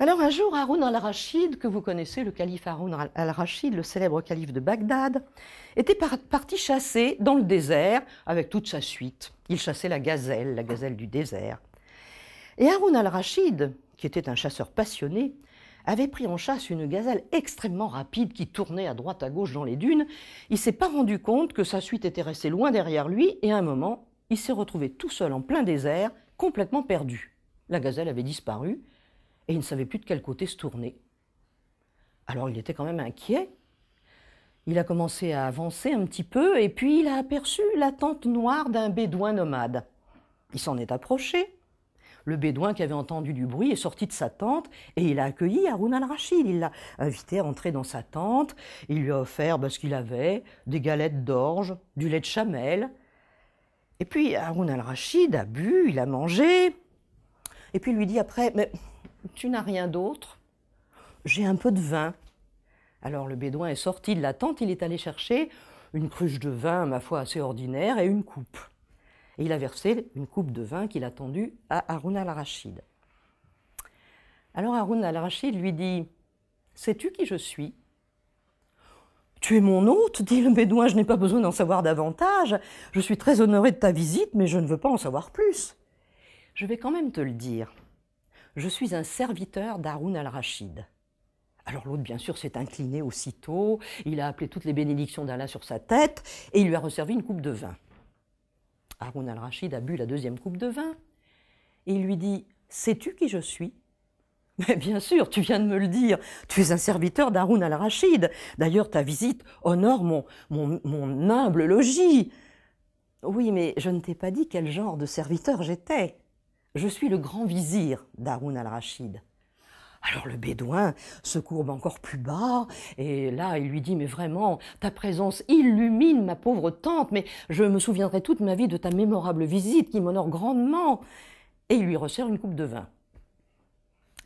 Alors un jour, Haroun al-Rachid, que vous connaissez, le calife Haroun al-Rachid, le célèbre calife de Bagdad, était parti chasser dans le désert avec toute sa suite. Il chassait la gazelle du désert. Et Haroun al-Rachid, qui était un chasseur passionné, avait pris en chasse une gazelle extrêmement rapide qui tournait à droite à gauche dans les dunes. Il ne s'est pas rendu compte que sa suite était restée loin derrière lui et à un moment, il s'est retrouvé tout seul en plein désert, complètement perdu. La gazelle avait disparu et il ne savait plus de quel côté se tourner. Alors il était quand même inquiet. Il a commencé à avancer un petit peu et puis il a aperçu la tente noire d'un bédouin nomade. Il s'en est approché. Le bédouin qui avait entendu du bruit est sorti de sa tente et il a accueilli Haroun al-Rachid. Il l'a invité à entrer dans sa tente. Il lui a offert ce qu'il avait, des galettes d'orge, du lait de chamel. Et puis Haroun al-Rachid a bu, il a mangé. Et puis il lui dit après, mais tu n'as rien d'autre? J'ai un peu de vin. Alors le bédouin est sorti de la tente, il est allé chercher une cruche de vin, ma foi, assez ordinaire, et une coupe. Et il a versé une coupe de vin qu'il a tendue à Haroun al-Rachid. Alors Haroun al-Rachid lui dit « Sais-tu qui je suis ?»« Tu es mon hôte, dit le bédouin, je n'ai pas besoin d'en savoir davantage. Je suis très honoré de ta visite, mais je ne veux pas en savoir plus. Je vais quand même te le dire. Je suis un serviteur d'Haroun al-Rachid. » Alors l'autre, bien sûr, s'est incliné aussitôt, il a appelé toutes les bénédictions d'Allah sur sa tête et il lui a resservi une coupe de vin. Haroun al-Rachid a bu la deuxième coupe de vin et il lui dit « Sais-tu qui je suis ?»« Mais bien sûr, tu viens de me le dire, tu es un serviteur d'Haroun al-Rachid. D'ailleurs, ta visite honore mon humble logis. »« Oui, mais je ne t'ai pas dit quel genre de serviteur j'étais. Je suis le grand vizir d'Haroun al-Rachid. » Alors le bédouin se courbe encore plus bas, et là il lui dit « Mais vraiment, ta présence illumine ma pauvre tante, mais je me souviendrai toute ma vie de ta mémorable visite qui m'honore grandement. » Et il lui resserre une coupe de vin.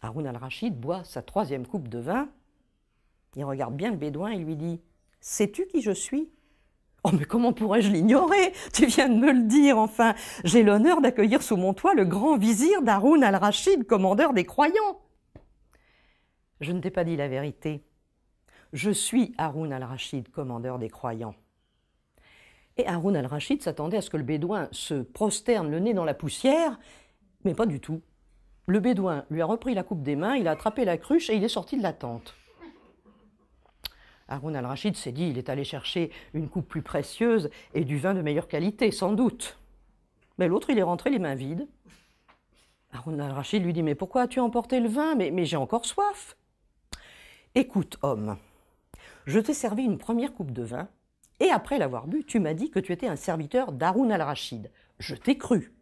Haroun al-Rachid boit sa troisième coupe de vin, il regarde bien le bédouin et lui dit « Sais-tu qui je suis ?»« Oh, mais comment pourrais-je l'ignorer? Tu viens de me le dire, enfin, j'ai l'honneur d'accueillir sous mon toit le grand vizir d'Haroun al-Rachid, commandeur des croyants. » « Je ne t'ai pas dit la vérité. Je suis Haroun al-Rachid, commandeur des croyants. » Et Haroun al-Rachid s'attendait à ce que le bédouin se prosterne le nez dans la poussière, mais pas du tout. Le bédouin lui a repris la coupe des mains, il a attrapé la cruche et il est sorti de la tente. Haroun al-Rachid s'est dit, il est allé chercher une coupe plus précieuse et du vin de meilleure qualité, sans doute. Mais l'autre, il est rentré les mains vides. Haroun al-Rachid lui dit, mais pourquoi as-tu emporté le vin? Mais j'ai encore soif. Écoute, homme, je t'ai servi une première coupe de vin, et après l'avoir bu, tu m'as dit que tu étais un serviteur d'Haroun al-Rachid. Je t'ai cru.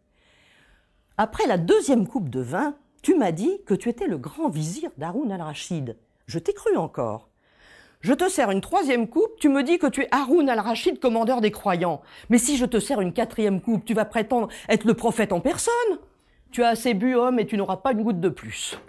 Après la deuxième coupe de vin, tu m'as dit que tu étais le grand vizir d'Haroun al-Rachid. Je t'ai cru encore. Je te sers une troisième coupe, tu me dis que tu es Haroun al-Rachid, commandeur des croyants. Mais si je te sers une quatrième coupe, tu vas prétendre être le prophète en personne. Tu as assez bu, homme, et tu n'auras pas une goutte de plus.